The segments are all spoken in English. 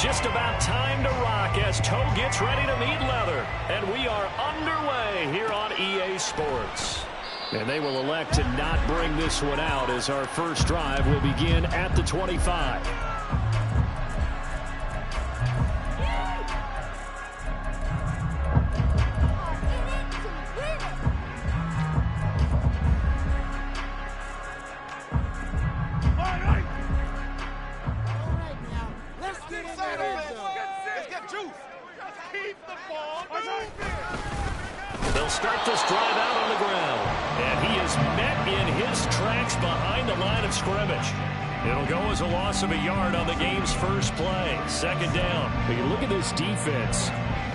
Just about time to rock as toe gets ready to meet leather. And we are underway here on EA Sports. And they will elect to not bring this one out as our first drive will begin at the 25. They'll start this drive out on the ground. And he is met in his tracks behind the line of scrimmage. It'll go as a loss of a yard on the game's first play. Second down. But you look at this defense.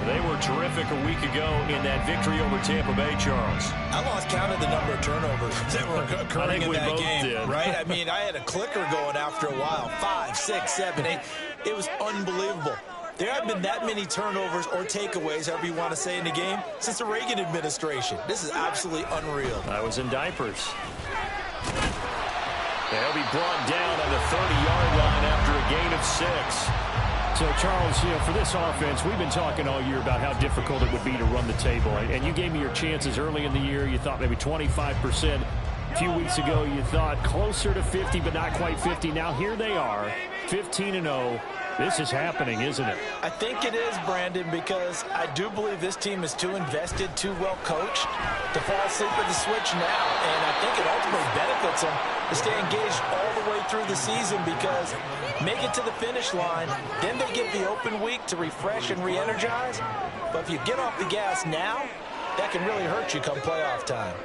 They were terrific a week ago in that victory over Tampa Bay, Charles. I lost count of the number of turnovers that were occurring in that game, right? I mean, I had a clicker going after a while. 5, 6, 7, 8. It was unbelievable. There haven't been that many turnovers or takeaways, however you want to say, in the game since the Reagan administration. This is absolutely unreal. I was in diapers. They'll be brought down on the 30-yard line after a gain of 6. So, Charles, for this offense, we've been talking all year about how difficult it would be to run the table. And you gave me your chances early in the year. You thought maybe 25%. A few weeks ago, you thought closer to 50, but not quite 50. Now, here they are, 15-0. This is happening, isn't it? I think it is, Brandon, because I do believe this team is too invested, too well coached to fall asleep at the switch now. And I think it ultimately benefits them to stay engaged all the way through the season because make it to the finish line, then they get the open week to refresh and re-energize. But if you get off the gas now, that can really hurt you come playoff time.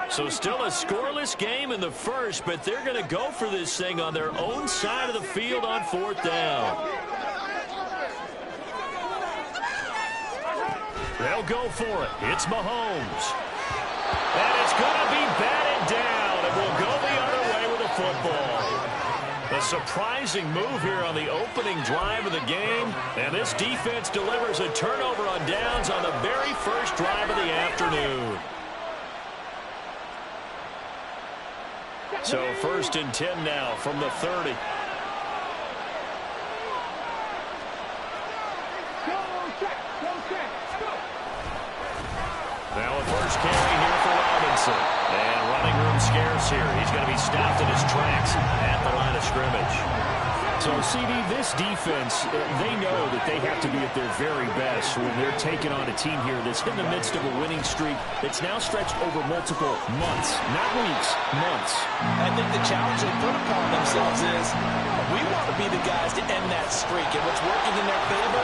So still a scoreless game in the first, but they're going to go for this thing on their own side of the field on 4th down. They'll go for it. It's Mahomes. And it's going to be batted down, and we'll go the other way with the football. A surprising move here on the opening drive of the game, and this defense delivers a turnover on downs on the very first drive of the afternoon. So 1st and 10 now from the 30. Now a first carry here for Robinson. And running room scarce here. He's going to be stopped in his tracks at the line of scrimmage. So, CD, this defense, they know that they have to be at their very best when they're taking on a team here that's in the midst of a winning streak that's now stretched over multiple months, not weeks, months. I think the challenge they put upon themselves is we want to be the guys to end that streak. And what's working in their favor,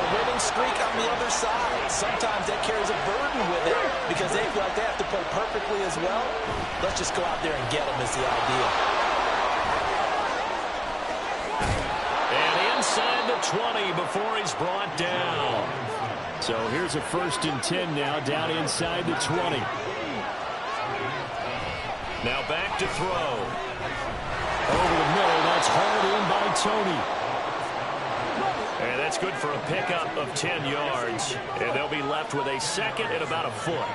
the winning streak on the other side. Sometimes that carries a burden with it because they feel like they have to play perfectly as well. Let's just go out there and get them is the idea. Inside the 20 before he's brought down. So here's a 1st and 10 now down inside the 20. Now back to throw. Over the middle, that's hauled in by Tony. And that's good for a pickup of 10 yards. And they'll be left with a 2nd and about a foot.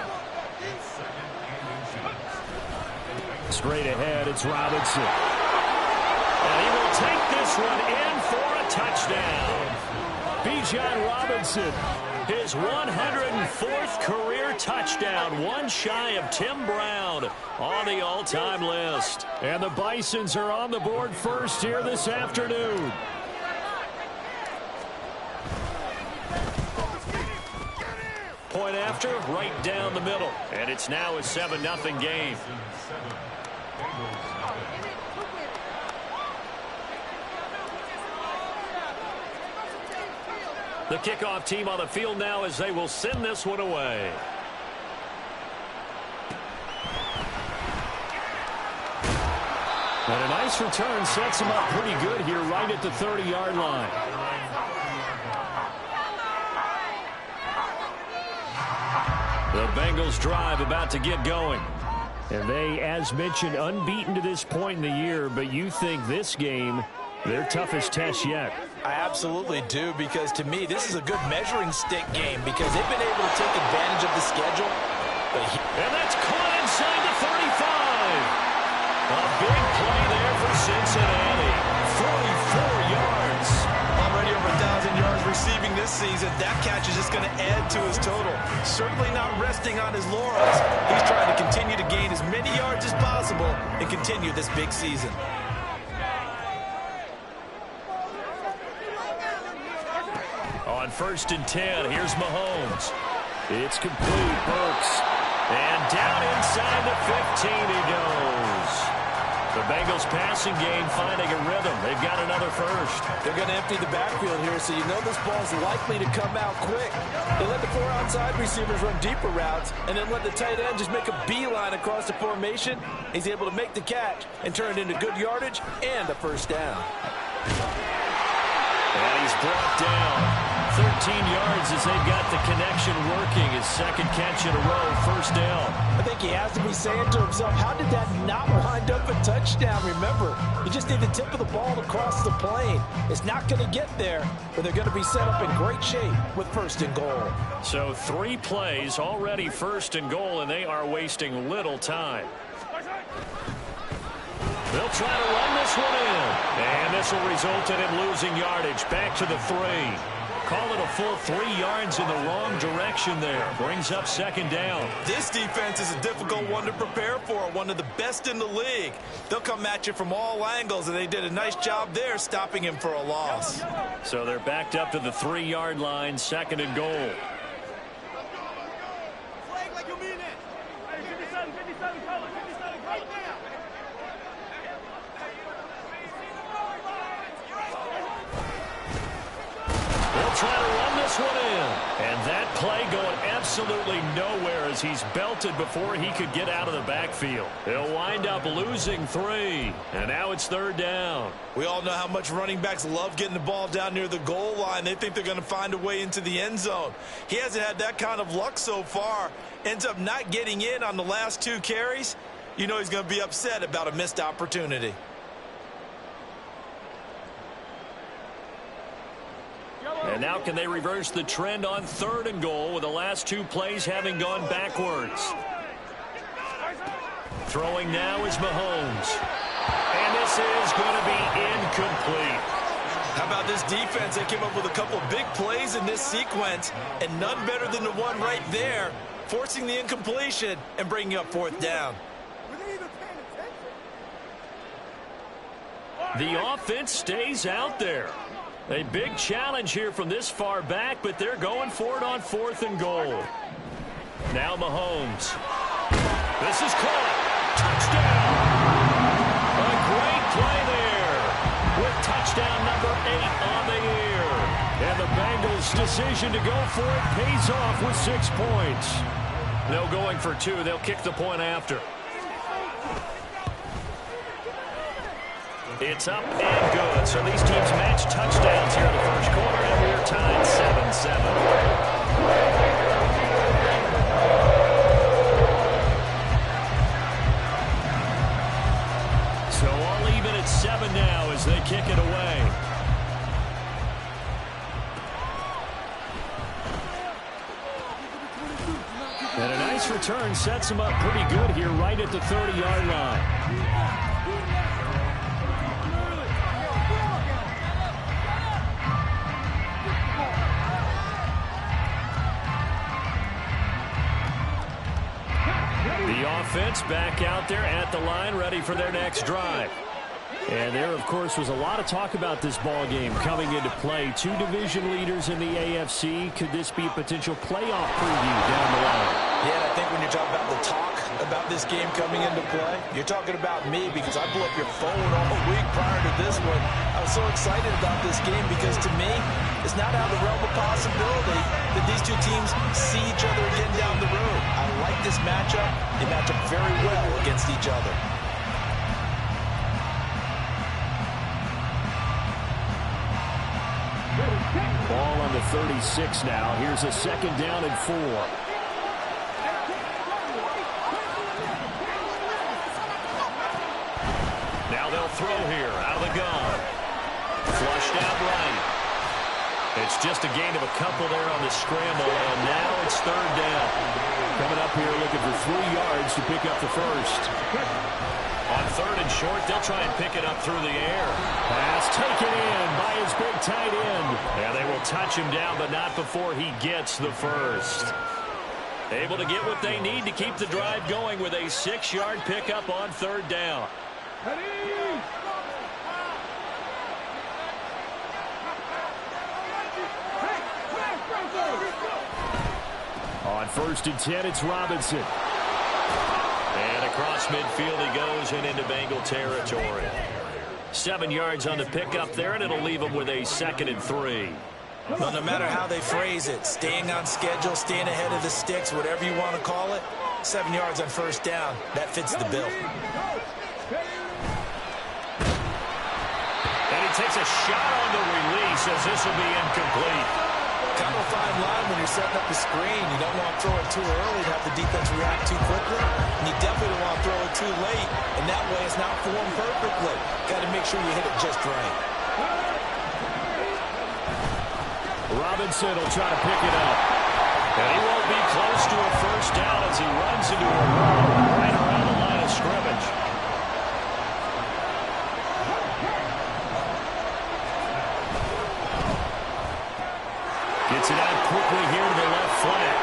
Straight ahead, it's Robinson. And he will take this one in for a touchdown. Bijan Robinson. His 104th career touchdown, one shy of Tim Brown on the all-time list. And the Bisons are on the board first here this afternoon. Point after, right down the middle. And it's now a 7-0 game. The kickoff team on the field now as they will send this one away. And a nice return sets him up pretty good here right at the 30-yard line. The Bengals drive about to get going. And they, as mentioned, unbeaten to this point in the year, but you think this game, their toughest test yet. I absolutely do, because to me, this is a good measuring stick game because they've been able to take advantage of the schedule. And that's caught inside the 35. A big play there for Cincinnati. 44 yards. Already over 1,000 yards receiving this season. That catch is just going to add to his total. Certainly not resting on his laurels. He's trying to continue to gain as many yards as possible and continue this big season. On 1st and 10, here's Mahomes. It's complete. Burks. And down inside the 15 he goes. The Bengals passing game finding a rhythm. They've got another first. They're going to empty the backfield here, so you know this ball's likely to come out quick. They let the 4 outside receivers run deeper routes and then let the tight end just make a beeline across the formation. He's able to make the catch and turn it into good yardage and a first down. And he's brought down. 13 yards as they've got the connection working. His second catch in a row, first down. I think he has to be saying to himself, how did that not wind up a touchdown? Remember, you just need the tip of the ball to cross the plane. It's not going to get there, but they're going to be set up in great shape with 1st and goal. So 3 plays already 1st and goal, and they are wasting little time. They'll try to run this one in. And this will result in him losing yardage. Back to the 3. Call it a full 3 yards in the wrong direction there. Brings up 2nd down. This defense is a difficult one to prepare for, one of the best in the league. They'll come at you from all angles, and they did a nice job there stopping him for a loss. So they're backed up to the 3-yard line, 2nd and goal. Try to run this one in. And that play going absolutely nowhere as he's belted before he could get out of the backfield. They'll wind up losing 3. And now it's 3rd down. We all know how much running backs love getting the ball down near the goal line. They think they're going to find a way into the end zone. He hasn't had that kind of luck so far. Ends up not getting in on the last 2 carries. You know he's going to be upset about a missed opportunity. And now can they reverse the trend on 3rd and goal with the last 2 plays having gone backwards? Throwing now is Mahomes. And this is going to be incomplete. How about this defense? They came up with a couple of big plays in this sequence, and none better than the one right there, forcing the incompletion and bringing up 4th down. The offense stays out there. A big challenge here from this far back, but they're going for it on 4th and goal. Now Mahomes. This is caught. Touchdown. A great play there with touchdown number 8 on the year. And the Bengals' decision to go for it pays off with 6 points. No going for 2. They'll kick the point after. It's up and good. So these teams match touchdowns here in the first quarter, and we're tied 7-7. So all even at 7 now as they kick it away. And a nice return sets them up pretty good here right at the 30-yard line. The offense back out there at the line, ready for their next drive. And there, of course, was a lot of talk about this ball game coming into play. 2 division leaders in the AFC. Could this be a potential playoff preview down the line? Yeah, and I think when you're talking about the talk about this game coming into play, you're talking about me because I blew up your phone all week prior to this one. I was so excited about this game because, to me, it's not out of the realm of possibility that these 2 teams see each other again down the road. I like this matchup. They match up very well against each other. Ball on the 36 now. Here's a 2nd down and 4. Now they'll throw here out of the gun. Flushed out right. It's just a gain of a couple there on the scramble, and now it's 3rd down. Coming up here looking for 3 yards to pick up the first. On 3rd and short, they'll try and pick it up through the air. Pass taken in by his big tight end. Yeah, they will touch him down, but not before he gets the first. Able to get what they need to keep the drive going with a 6-yard pickup on 3rd down. On 1st and 10, it's Robinson. And across midfield he goes and into Bengal territory. 7 yards on the pickup there, and it'll leave him with a 2nd and 3. Well, no matter how they phrase it, staying on schedule, staying ahead of the sticks, whatever you want to call it, 7 yards on 1st down, that fits the bill. And he takes a shot on the release as this will be incomplete. Kind of a fine line when you're setting up the screen. You don't want to throw it too early to have the defense react too quickly, and you definitely don't want to throw it too late, and that way it's not formed perfectly. Got to make sure you hit it just right. Robinson will try to pick it up. And he won't be close to a 1st down as he runs into a wall right around the line of scrimmage. Gets it out quickly here to the left flat.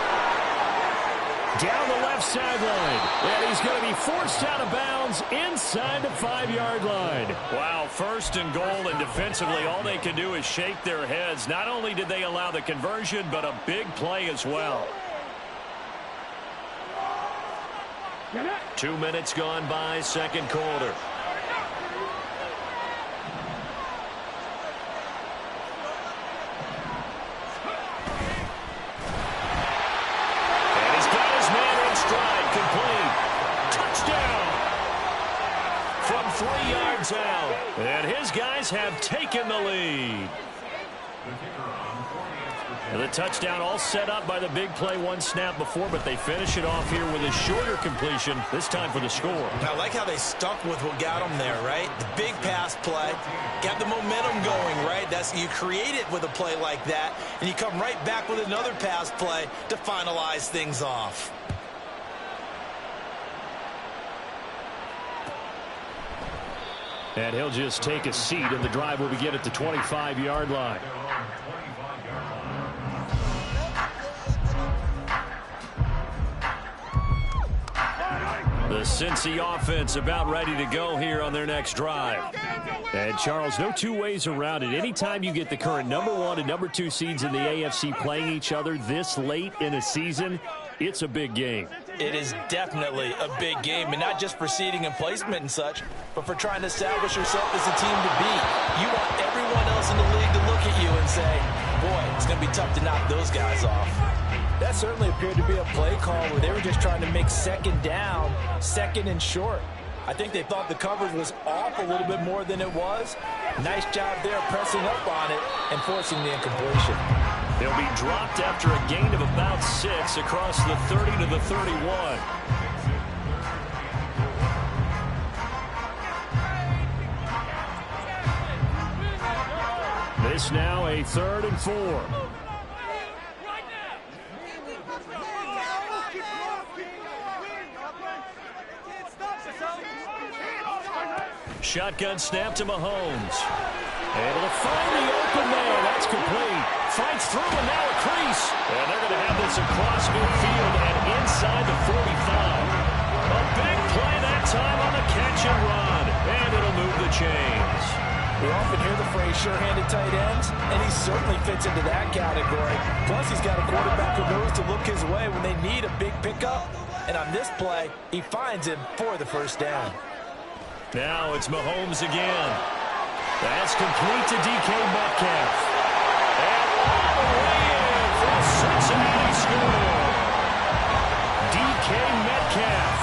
Down the left sideline. And he's going to be forced out of bounds inside the 5-yard line. Wow, 1st and goal, and defensively all they can do is shake their heads. Not only did they allow the conversion, but a big play as well. 2 minutes gone by, 2nd quarter. From 3 yards out. And his guys have taken the lead. And the touchdown all set up by the big play 1 snap before, but they finish it off here with a shorter completion, this time for the score. I like how they stuck with what got them there, right? The big pass play, got the momentum going, right? You create it with a play like that, and you come right back with another pass play to finalize things off. And he'll just take a seat, and the drive will begin at the 25-yard line. The Cincy offense about ready to go here on their next drive. And, Charles, no two ways around it. Anytime you get the current number 1 and number 2 seeds in the AFC playing each other this late in a season, it's a big game. It is definitely a big game, and not just for seeding and placement and such, but for trying to establish yourself as a team to beat. You want everyone else in the league to look at you and say, boy, it's going to be tough to knock those guys off. That certainly appeared to be a play call where they were just trying to make 2nd down, 2nd and short. I think they thought the coverage was off a little bit more than it was. Nice job there pressing up on it and forcing the incompletion. They'll be dropped after a gain of about 6 across the 30 to the 31. This now a 3rd and 4. Shotgun snap to Mahomes. Able to find the open man. That's complete. Fights through, and now a crease. And they're going to have this across midfield and inside the 45. A big play that time on the catch and run. And it'll move the chains. We often hear the phrase sure-handed tight ends, and he certainly fits into that category. Plus, he's got a quarterback who knows to look his way when they need a big pickup. And on this play, he finds him for the 1st down. Now it's Mahomes again. That's complete to DK Metcalf. And all the way in for a Cincinnati score. DK Metcalf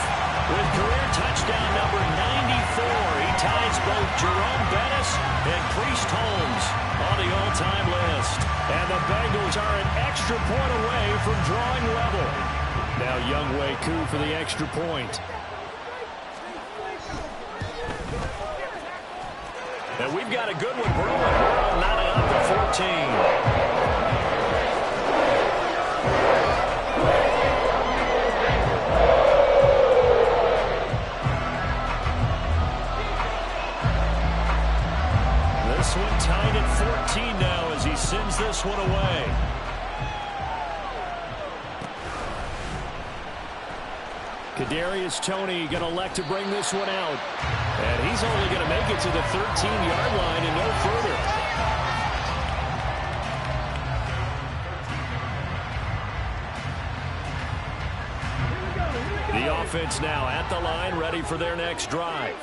with career touchdown number 94. He ties both Jerome Bettis and Priest Holmes on the all-time list. And the Bengals are an extra point away from drawing level. Now Younghoe Koo for the extra point. And we've got a good one brewing. We're not up to 14. this one away. Kadarius Toney going to elect to bring this one out. And he's only going to make it to the 13-yard line and no further. The offense now at the line, ready for their next drive.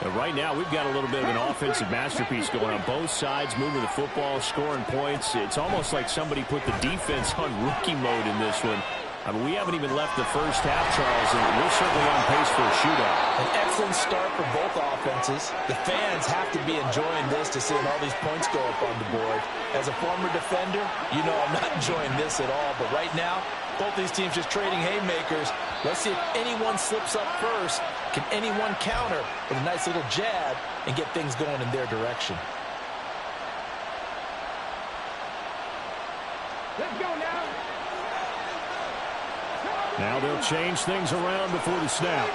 And right now, we've got a little bit of an offensive masterpiece going on both sides, moving the football, scoring points. It's almost like somebody put the defense on rookie mode in this one. I mean, we haven't even left the first half, Charles, and we're certainly on pace for a shootout. An excellent start for both offenses. The fans have to be enjoying this to seeing all these points go up on the board. As a former defender, you know I'm not enjoying this at all. But right now, both these teams just trading haymakers. Let's see if anyone slips up first. Can anyone counter with a nice little jab and get things going in their direction? Let's go now. Now they'll change things around before the snap.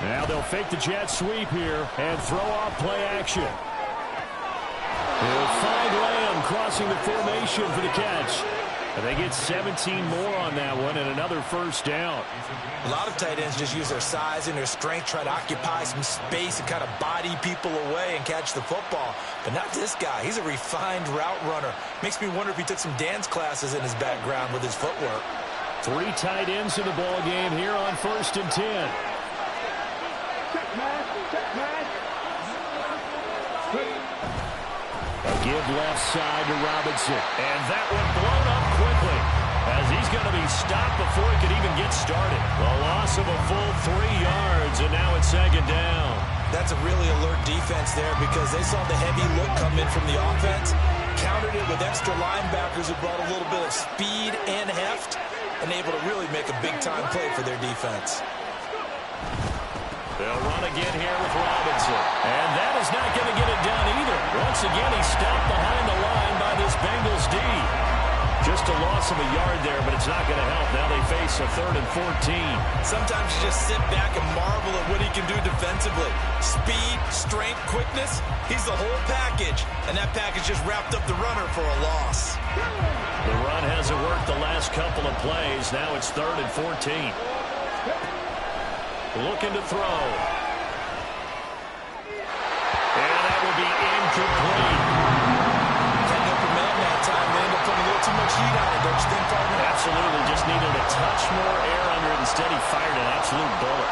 Now they'll fake the jet sweep here and throw off play action. They'll find Lamb crossing the formation for the catch. And they get 17 more on that one and another first down. A lot of tight ends just use their size and their strength, try to occupy some space and kind of body people away and catch the football. But not this guy. He's a refined route runner. Makes me wonder if he took some dance classes in his background with his footwork. 3 tight ends in the ball game here on 1st and 10. Check man. A give left side to Robinson. And that one blown up quickly as he's going to be stopped before he could even get started. A loss of a full 3 yards, and now it's 2nd down. That's a really alert defense there because they saw the heavy look come in from the offense, countered it with extra linebackers who brought a little bit of speed and heft, and able to really make a big-time play for their defense. They'll run again here with Robinson. And that is not going to get it done either. Once again, he's stopped behind the line by this Bengals D. Just a loss of a yard there, but it's not going to help. Now they face a 3rd and 14. Sometimes you just sit back and marvel at what he can do defensively. Speed, strength, quickness, he's the whole package. And that package just wrapped up the runner for a loss. The run hasn't worked the last couple of plays. Now it's 3rd and 14. Looking to throw. And that will be incomplete. Can't help him out that time. They end up putting a little too much heat on it, don't you think, partner? Absolutely. Just needed a touch more air under it. Instead, he fired an absolute bullet.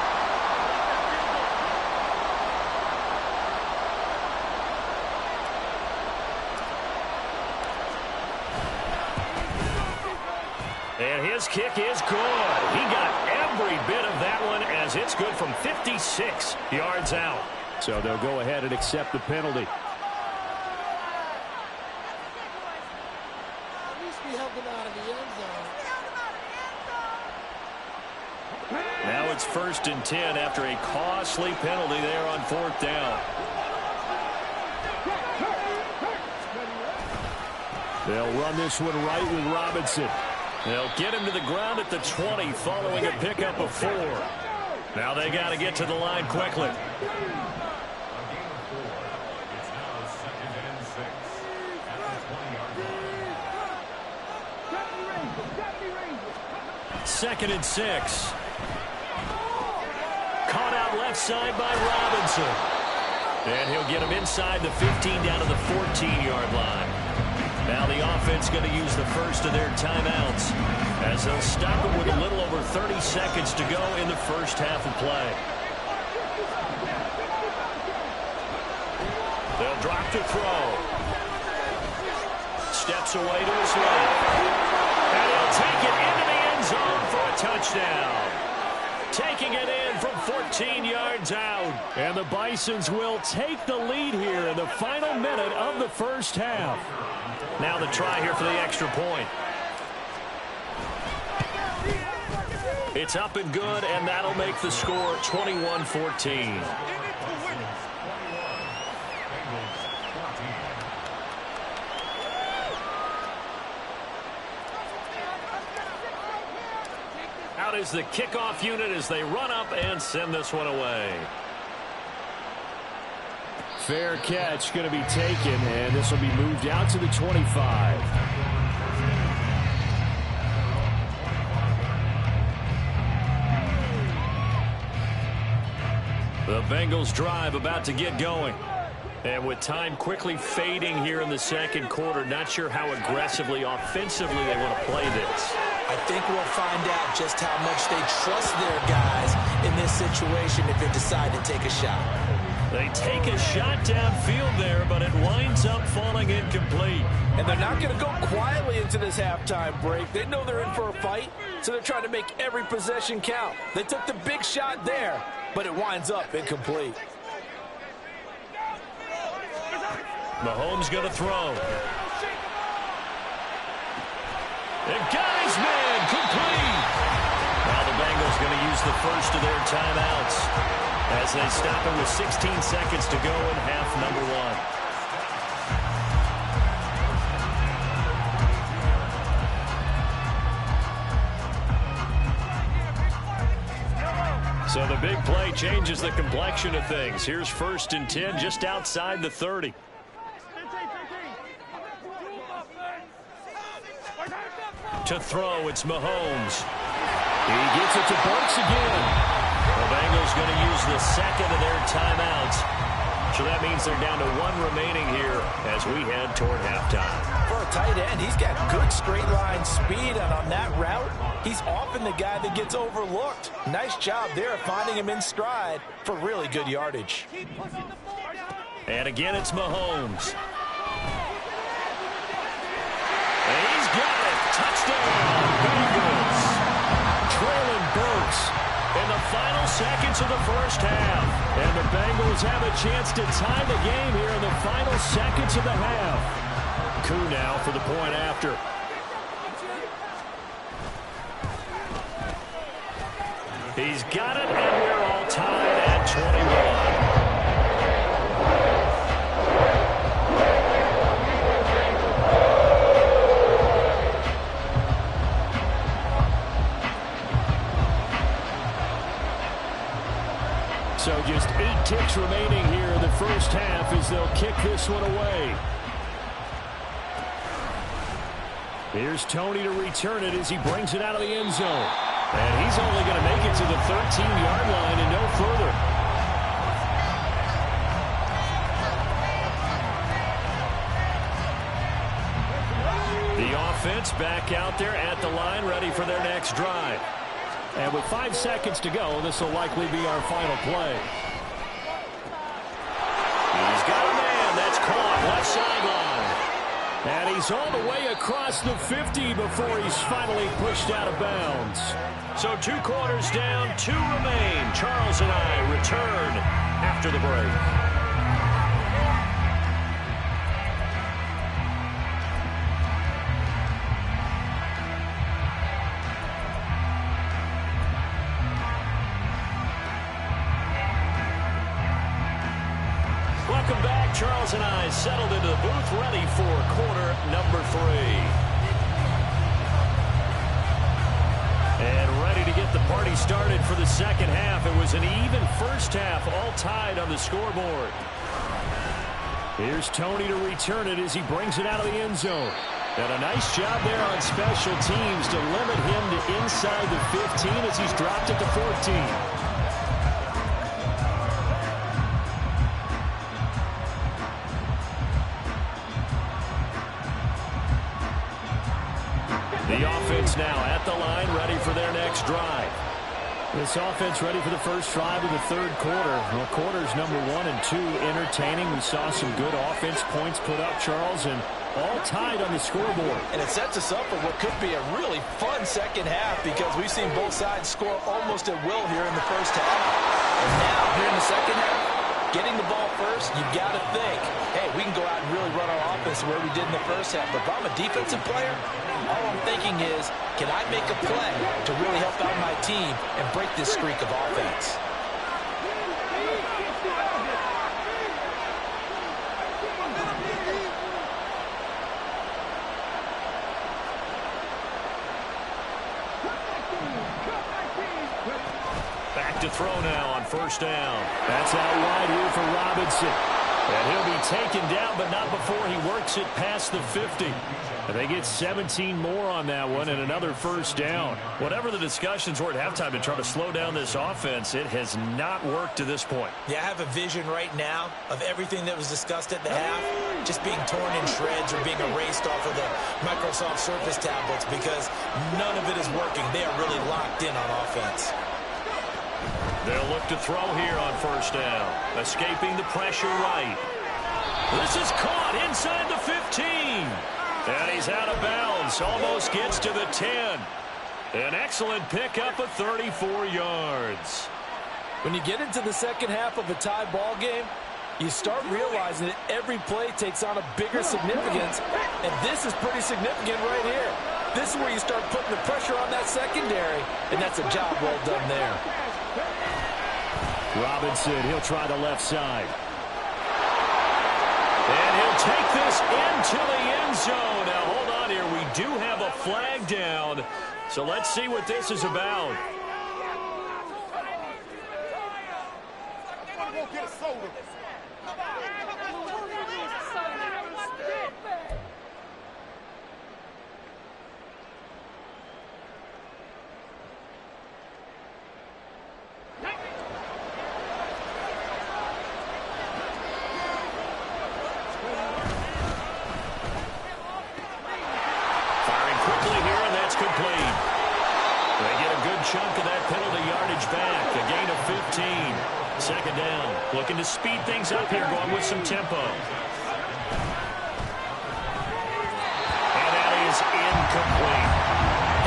And his kick is good. He got every bit of that one as it's good from 56 yards out. So they'll go ahead and accept the penalty. Now it's 1st and 10 after a costly penalty there on 4th down. They'll run this one right with Robinson. They'll get him to the ground at the 20 following a pickup of 4. Now they got to get to the line quickly. Second and 6. Caught out left side by Robinson. And he'll get him inside the 15 down to the 14-yard line. Now the offense going to use the first of their timeouts as they'll stop it with a little over 30 seconds to go in the first half of play. They'll drop to throw. Steps away to his left. And he'll take it into the end zone for a touchdown. Taking it in from 14 yards out. And the Bisons will take the lead here in the final minute of the first half. Now the try here for the extra point. It's up and good, and that'll make the score 21-14. Out is the kickoff unit as they run up and send this one away. Fair catch going to be taken, and this will be moved out to the 25. The Bengals drive about to get going. And with time quickly fading here in the second quarter, not sure how aggressively, offensively they want to play this. I think we'll find out just how much they trust their guys in this situation if they decide to take a shot. They take a shot downfield there, but it winds up falling incomplete. And they're not going to go quietly into this halftime break. They know they're in for a fight, so they're trying to make every possession count. They took the big shot there, but it winds up incomplete. Mahomes going to throw. They've got his man complete. Now the Bengals going to use the first of their timeouts as they stop it with 16 seconds to go in half number one. So the big play changes the complexion of things. Here's 1st and 10 just outside the 30. To throw, it's Mahomes. He gets it to Burks again. The Bengals going to use the second of their timeouts. So that means they're down to one remaining here as we head toward halftime. For a tight end, he's got good straight line speed, and on that route, he's often the guy that gets overlooked. Nice job there finding him in stride for really good yardage. And again, it's Mahomes. And he's got it. Touchdown, Bengals. Trailing Burks in the final seconds of the first half. And the Bengals have a chance to tie the game here in the final seconds of the half. Coup now for the point after. He's got it, and we're all tied at 21. So just 8 ticks remaining here in the first half as they'll kick this one away. Here's Tony to return it as he brings it out of the end zone. And he's only going to make it to the 13-yard line and no further. The offense back out there at the line, ready for their next drive. And with 5 seconds to go, this will likely be our final play. He's got a man that's caught left sideline. And he's all the way across the 50 before he's finally pushed out of bounds. So 2 quarters down, 2 remain. Charles and I return after the break. Welcome back. Charles and I settled into the booth, ready for quarter number 3. And ready to get the party started for the second half. It was an even first half, all tied on the scoreboard. Here's Tony to return it as he brings it out of the end zone. And a nice job there on special teams to limit him to inside the 15 as he's dropped it to 14. The offense now at the line, ready for their next drive. This offense ready for the first drive of the third quarter. Well, quarters number 1 and 2 entertaining. We saw some good offense points put up, Charles, and all tied on the scoreboard. And it sets us up for what could be a really fun second half because we've seen both sides score almost at will here in the first half. And now, here in the second half, getting the ball first, you've got to think, hey, we can go out and really run our offense the way we did in the first half. But if I'm a defensive player, all I'm thinking is, can I make a play to really help out my team and break this streak of offense? Back to throw now on first down. That's out wide here for Robinson. And he'll be taken down, but not before he works it past the 50. And they get 17 more on that one and another first down. Whatever the discussions were at halftime to try to slow down this offense, it has not worked to this point. Yeah, I have a vision right now of everything that was discussed at the half just being torn in shreds or being erased off of the Microsoft Surface tablets because none of it is working. They are really locked in on offense. They'll look to throw here on first down. Escaping the pressure right. This is caught inside the 15. And he's out of bounds. Almost gets to the 10. An excellent pickup of 34 yards. When you get into the second half of a tie ball game, you start realizing that every play takes on a bigger significance, and this is pretty significant right here. This is where you start putting the pressure on that secondary, and that's a job well done there. Robinson, he'll try the left side. And he'll take this into the end zone. Now, hold on here. We do have a flag down, so let's see what this is about. Chunk of that penalty yardage back. A gain of 15. Second down. Looking to speed things up here, going with some tempo. And that is incomplete.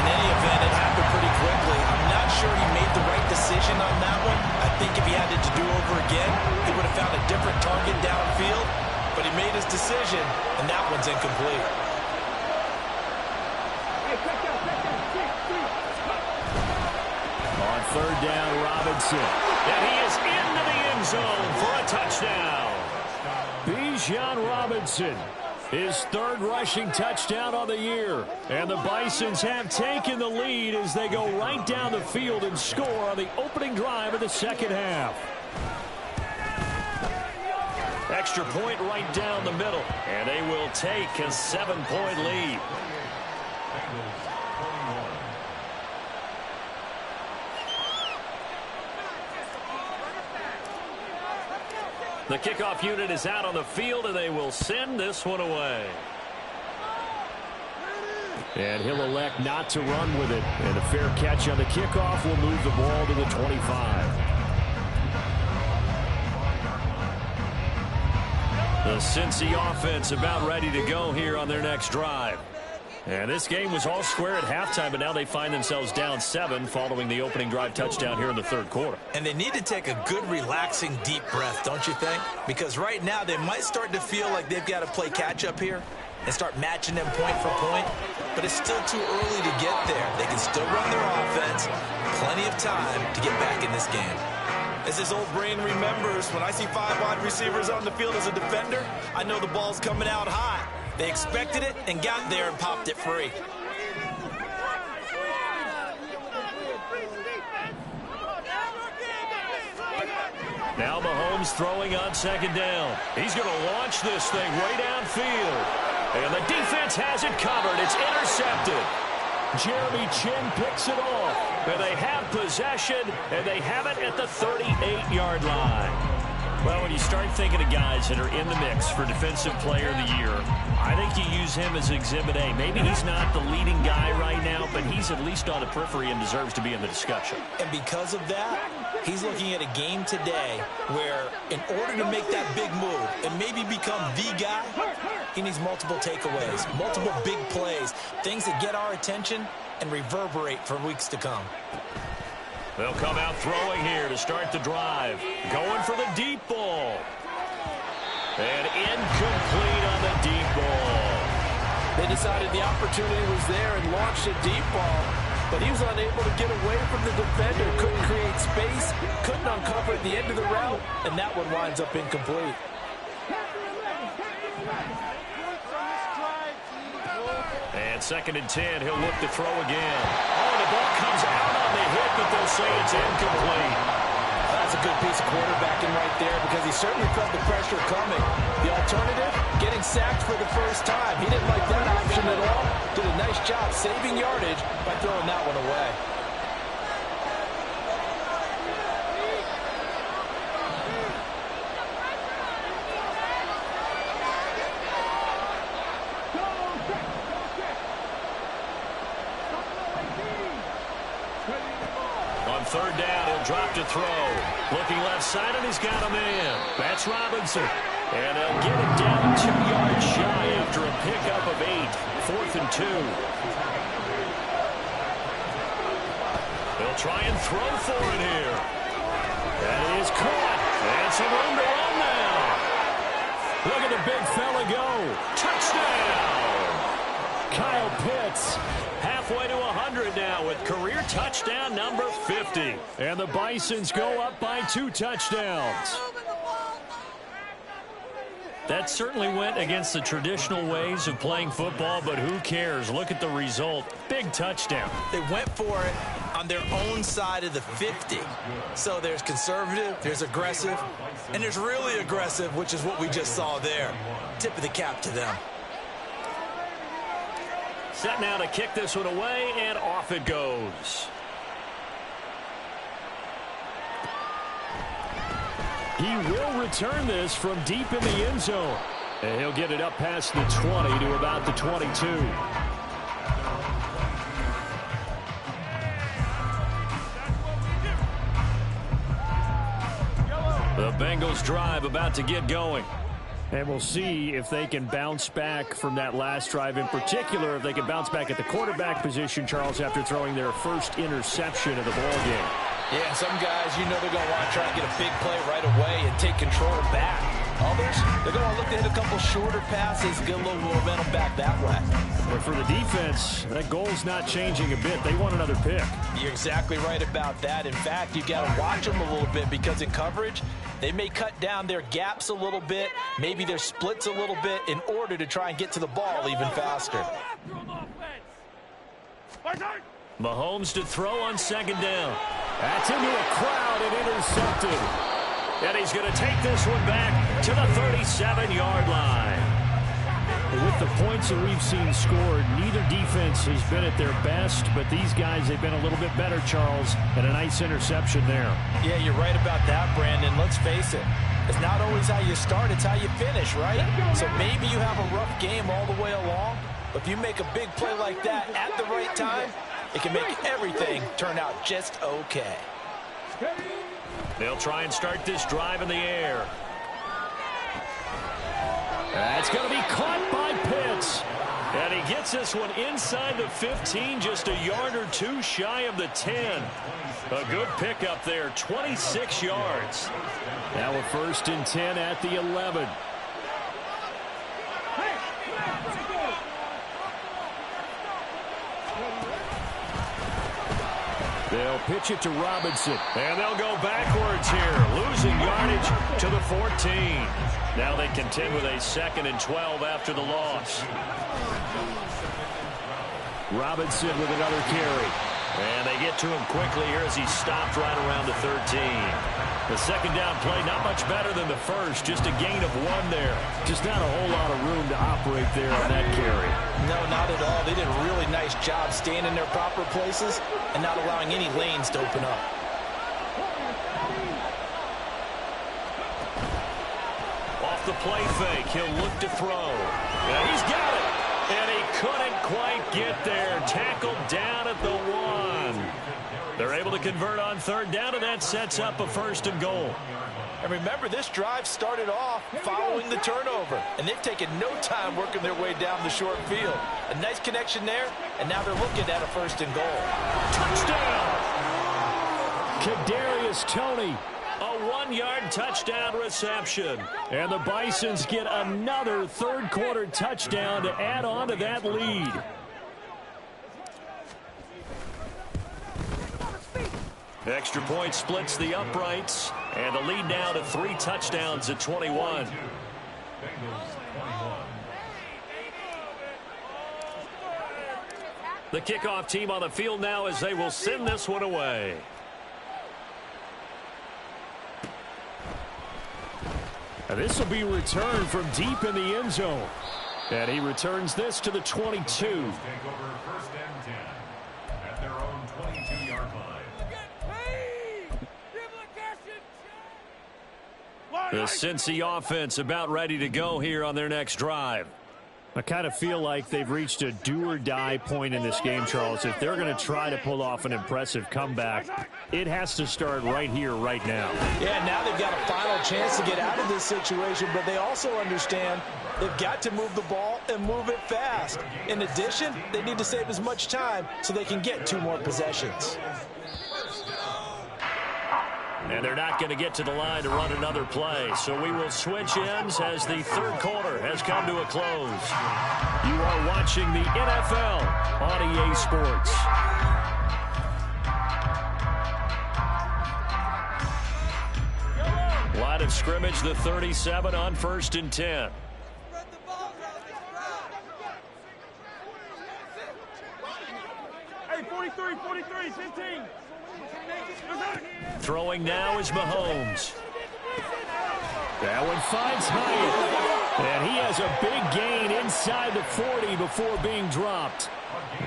In any event, it happened pretty quickly. I'm not sure he made the right decision on that one. I think if he had it to do over again, he would have found a different target downfield. But he made his decision, and that one's incomplete. Third down, Robinson. And he is into the end zone for a touchdown. Bijan Robinson, his third rushing touchdown on the year. And the Bisons have taken the lead as they go right down the field and score on the opening drive of the second half. Extra point right down the middle. And they will take a 7-point lead. The kickoff unit is out on the field, and they will send this one away. And he'll elect not to run with it. And a fair catch on the kickoff will move the ball to the 25. The Cincy offense about ready to go here on their next drive. And this game was all square at halftime, but now they find themselves down 7 following the opening drive touchdown here in the third quarter. And they need to take a good, relaxing, deep breath, don't you think? Because right now they might start to feel like they've got to play catch-up here and start matching them point for point. But it's still too early to get there. They can still run their offense. Plenty of time to get back in this game. As his old brain remembers, when I see 5 wide receivers on the field as a defender, I know the ball's coming out high. They expected it and got there and popped it free. Now Mahomes throwing on second down. He's going to launch this thing way downfield. And the defense has it covered. It's intercepted. Jeremy Chin picks it off. And they have possession, and they have it at the 38-yard line. Well, when you start thinking of guys that are in the mix for Defensive Player of the Year, I think you use him as Exhibit A. Maybe he's not the leading guy right now, but he's at least on the periphery and deserves to be in the discussion. And because of that, he's looking at a game today where in order to make that big move and maybe become the guy, he needs multiple takeaways, multiple big plays, things that get our attention and reverberate for weeks to come. They'll come out throwing here to start the drive. Going for the deep ball. And incomplete on the deep ball. They decided the opportunity was there and launched a deep ball, but he was unable to get away from the defender, couldn't create space, couldn't uncover at the end of the route, and that one winds up incomplete. And 2nd and 10, he'll look to throw again. Oh, the ball comes out on the hit, but they'll say it's incomplete. That's a good piece of quarterbacking right there because he certainly felt the pressure coming. The alternative, getting sacked for the first time. He didn't like that option at all. Did a nice job saving yardage by throwing that one away. Third down, he'll drop to throw. Looking left side, and he's got a man. That's Robinson. And they'll get it down 2 yards shy after a pickup of 8. 4th and 2. They'll try and throw for it here. That is caught. And some room to run now. Look at the big fella go. Touchdown! Kyle Pitts. Halfway to 100 now with career touchdown number 50. And the Bisons go up by 2 touchdowns. That certainly went against the traditional ways of playing football, but who cares? Look at the result. Big touchdown. They went for it on their own side of the 50. So there's conservative, there's aggressive, and there's really aggressive, which is what we just saw there. Tip of the cap to them. Set now to kick this one away, and off it goes. He will return this from deep in the end zone. And he'll get it up past the 20 to about the 22. The Bengals drive about to get going. And we'll see if they can bounce back from that last drive. In particular, if they can bounce back at the quarterback position, Charles, after throwing their first interception of the ball game. Yeah, some guys, you know they're going to want to try and get a big play right away and take control back. Others, they're going to look to hit a couple shorter passes, get a little momentum back that way. But for the defense, that goal's not changing a bit. They want another pick. You're exactly right about that. In fact, you've got to watch them a little bit because in coverage, they may cut down their gaps a little bit, maybe their splits a little bit in order to try and get to the ball even faster. Mahomes to throw on second down. That's into a crowd and intercepted. And he's going to take this one back to the 37-yard line. With the points that we've seen scored, neither defense has been at their best, but these guys, they've been a little bit better, Charles, and a nice interception there. Yeah, you're right about that, Brandon. Let's face it. It's not always how you start, it's how you finish, right? So maybe you have a rough game all the way along, but if you make a big play like that at the right time, it can make everything turn out just okay. They'll try and start this drive in the air. That's going to be caught by Pitts. And he gets this one inside the 15, just a yard or two shy of the 10. A good pickup there, 26 yards. Now a 1st and 10 at the 11. They'll pitch it to Robinson. And they'll go backwards here, losing yardage to the 14. Now they contend with a 2nd and 12 after the loss. Robinson with another carry. And they get to him quickly here as he stopped right around the 13. The second down play, not much better than the first, just a gain of 1 there. Just not a whole lot of room to operate there on that carry. No, not at all. They did a really nice job staying in their proper places and not allowing any lanes to open up. Off the play fake, he'll look to throw. And he's got it. And he couldn't quite get there. Tackled down at the 1. They're able to convert on 3rd down, and that sets up a 1st and goal. And remember, this drive started off following the turnover, and they've taken no time working their way down the short field. A nice connection there, and now they're looking at a 1st and goal. Touchdown! Kadarius Toney. A 1-yard touchdown reception. And the Bisons get another 3rd quarter touchdown to add on to that lead. Extra point splits the uprights, and the lead now to 3 touchdowns at 21. The kickoff team on the field now as they will send this one away. And this will be returned from deep in the end zone. And he returns this to the 22. Take over 1st and 10 at their own 22-yard line. The Cincy offense about ready to go here on their next drive. I kind of feel like they've reached a do-or-die point in this game, Charles. If they're going to try to pull off an impressive comeback, it has to start right here, right now. Yeah, now they've got a final chance to get out of this situation, but they also understand they've got to move the ball and move it fast. In addition, they need to save as much time so they can get 2 more possessions. And they're not going to get to the line to run another play. So we will switch ends as the 3rd quarter has come to a close. You are watching the NFL on EA Sports. Line of scrimmage, the 37 on 1st and 10. Hey, 43, 15. Throwing now is Mahomes. That one finds Hyatt. And he has a big gain inside the 40 before being dropped.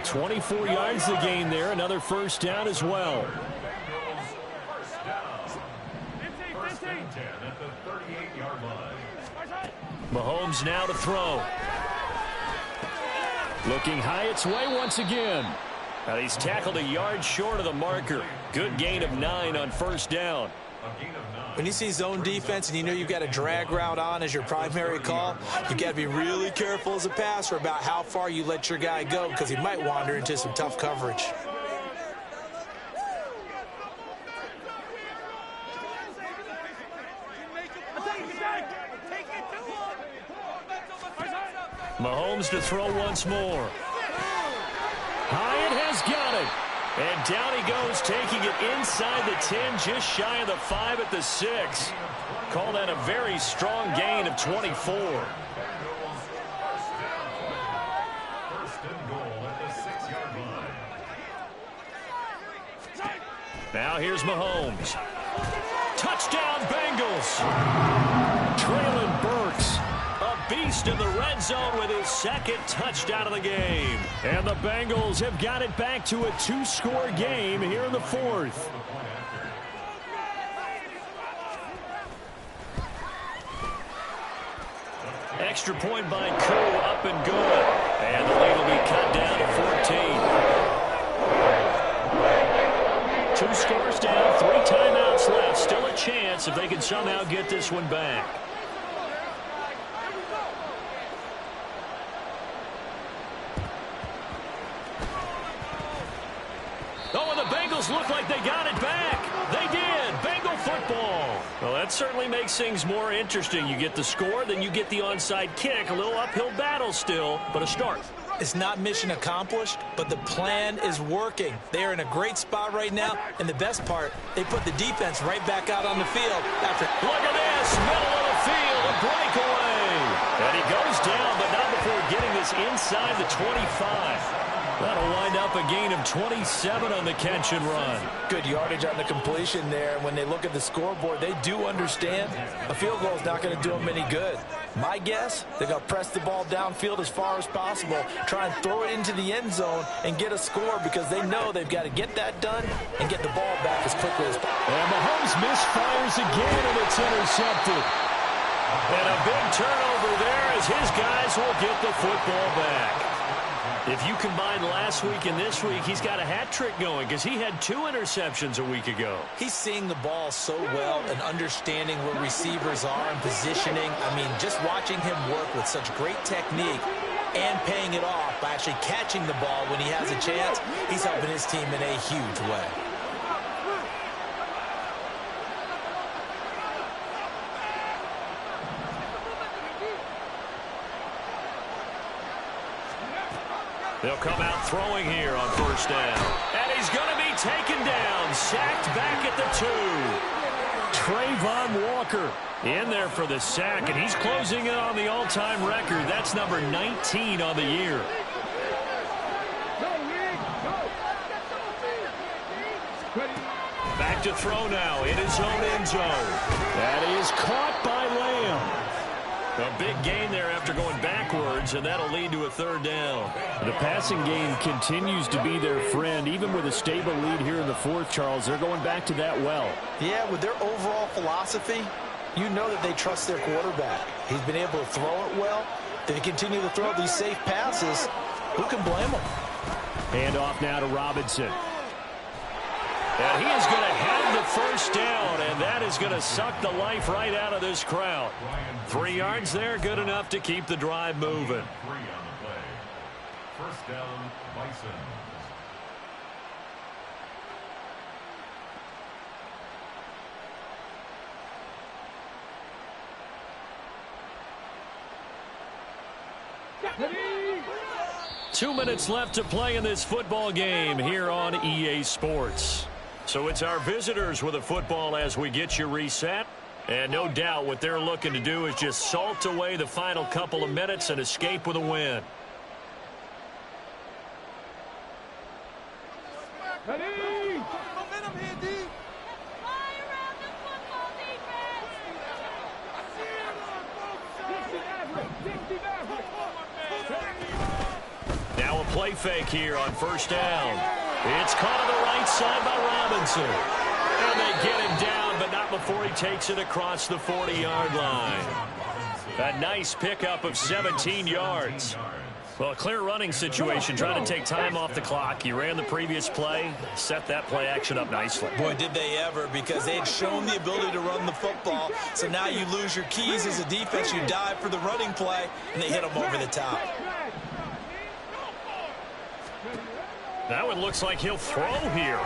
24 yards to gain there. Another 1st down as well. 1st and 10 at the 38-yard line. Mahomes now to throw. Looking Hyatt's way once again. And he's tackled a yard short of the marker. Good gain of 9 on 1st down. When you see zone defense and you know you've got a drag route on as your primary call, you've got to be really careful as a passer about how far you let your guy go because he might wander into some tough coverage. Mahomes to throw once more. Hyatt has got it. And down he goes, taking it inside the 10, just shy of the 5 at the 6. Call that a very strong gain of 24. Now here's Mahomes. Touchdown, Bengals. Traylon Burks. A beast in the red zone with his 2nd touchdown of the game. And the Bengals have got it back to a 2-score game here in the 4th. Extra point by Koo, up and good. And the lead will be cut down to 14. 2 scores down, 3 timeouts left. Still a chance if they can somehow get this one back. Oh, and the Bengals look like they got it back. They did. Bengal football. Well, that certainly makes things more interesting. You get the score, then you get the onside kick. A little uphill battle still, but a start. It's not mission accomplished, but the plan is working. They are in a great spot right now, and the best part, they put the defense right back out on the field after. Look at this, middle of the field, a breakaway. And he goes down, but not before getting this inside the 25. That'll wind up a gain of 27 on the catch and run. Good yardage on the completion there. When they look at the scoreboard, they do understand a field goal is not going to do them any good. My guess, they're going to press the ball downfield as far as possible, try and throw it into the end zone and get a score because they know they've got to get that done and get the ball back as quickly as possible. And Mahomes misfires again, and it's intercepted. And a big turnover there as his guys will get the football back. If you combine last week and this week, he's got a hat trick going because he had 2 interceptions a week ago. He's seeing the ball so well and understanding where receivers are and positioning. I mean, just watching him work with such great technique and paying it off by actually catching the ball when he has a chance, he's helping his team in a huge way. They'll come out throwing here on 1st down. And he's going to be taken down, sacked back at the 2. Trayvon Walker in there for the sack, and he's closing in on the all-time record. That's number 19 on the year. Back to throw now in his own end zone. That is caught by Lamb. A big gain there after going backwards, and that'll lead to a third down. The passing game continues to be their friend. Even with a stable lead here in the fourth, Charles, they're going back to that well. Yeah, with their overall philosophy, you know that they trust their quarterback. He's been able to throw it well. They continue to throw these safe passes. Who can blame them? Hand off now to Robinson. And he is going to have the first down, and that is going to suck the life right out of this crowd. 3 yards there, good enough to keep the drive moving. 3 on the play. First down, Bison. Two minutes left to play in this football game here on EA Sports. So it's our visitors with a football as we get you reset. And no doubt what they're looking to do is just salt away the final couple of minutes and escape with a win. Now a play fake here on first down. It's caught on the right side by Robinson. And they get him down, but not before he takes it across the 40-yard line. A nice pickup of 17 yards. Well, a clear running situation, trying to take time off the clock. He ran the previous play, set that play action up nicely. Boy, did they ever, because they had shown the ability to run the football. So now you lose your keys as a defense. You dive for the running play, and they hit them over the top. That one looks like he'll throw here.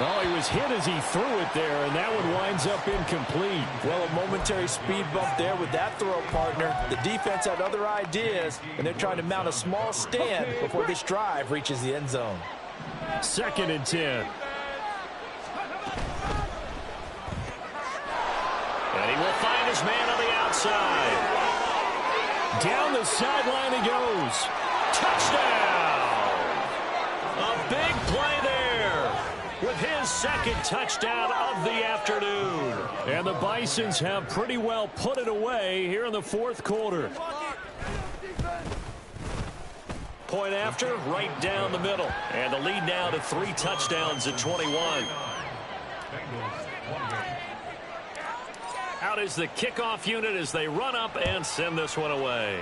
Oh, he was hit as he threw it there, and that one winds up incomplete. Well, a momentary speed bump there with that throw, partner. The defense had other ideas, and they're trying to mount a small stand before this drive reaches the end zone. 2nd and 10. And he will find his man on the outside. Down the sideline he goes. Touchdown! A big play there with his 2nd touchdown of the afternoon. And the Bisons have pretty well put it away here in the 4th quarter. Point after, right down the middle. And the lead now to 3 touchdowns at 21. Out is the kickoff unit as they run up and send this one away.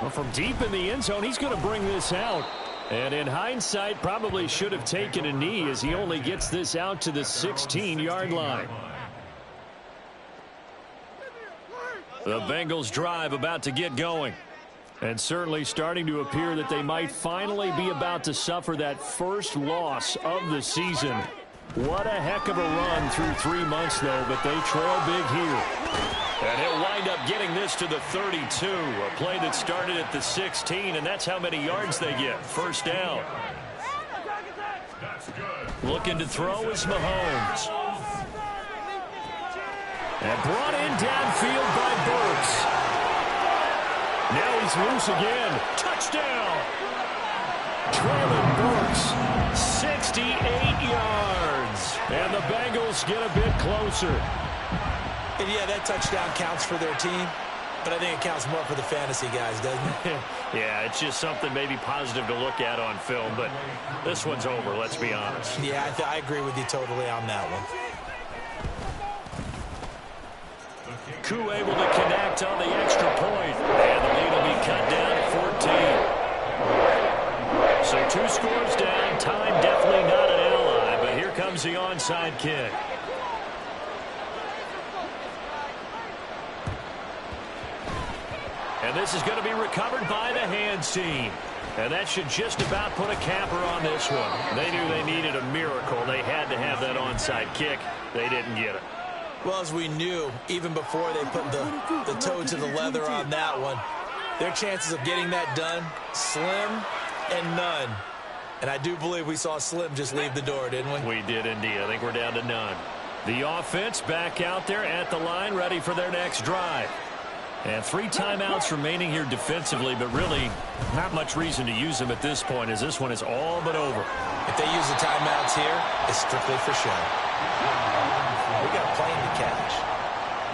Well, from deep in the end zone, he's going to bring this out. And in hindsight, probably should have taken a knee as he only gets this out to the 16-yard line. The Bengals drive about to get going. And certainly starting to appear that they might finally be about to suffer that first loss of the season. What a heck of a run through 3 months, though, but they trail big here. And he'll wind up getting this to the 32. A play that started at the 16, and that's how many yards they get. First down. Looking to throw is Mahomes. And brought in downfield by Burks. Now he's loose again. Touchdown! Traylon Burks. 68 yards. And the Bengals get a bit closer. And yeah, that touchdown counts for their team, but I think it counts more for the fantasy guys, doesn't it? Yeah, it's just something maybe positive to look at on film, but this one's over, let's be honest. Yeah, I agree with you totally on that one. Koo able to connect on the extra point, and the lead will be cut down at 14. So 2 scores down, time definitely not an ally, but here comes the onside kick. And this is going to be recovered by the hands team. And that should just about put a capper on this one. They knew they needed a miracle. They had to have that onside kick. They didn't get it. Well, as we knew, even before they put the toe to the leather on that one, their chances of getting that done, slim and none. And I do believe we saw Slim just leave the door, didn't we? We did indeed. I think we're down to none. The offense back out there at the line, ready for their next drive. And 3 timeouts remaining here defensively, but really not much reason to use them at this point, as this one is all but over. If they use the timeouts here, it's strictly for show. We got a plane to catch.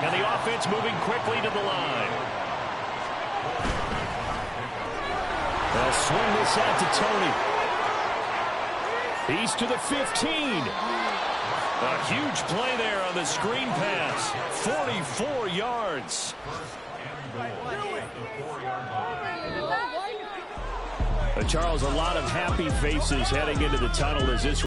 And the offense moving quickly to the line. They'll swing this out to Tony. He's to the 15. A huge play there on the screen pass. 44 yards. Charles, a lot of happy faces heading into the tunnel as this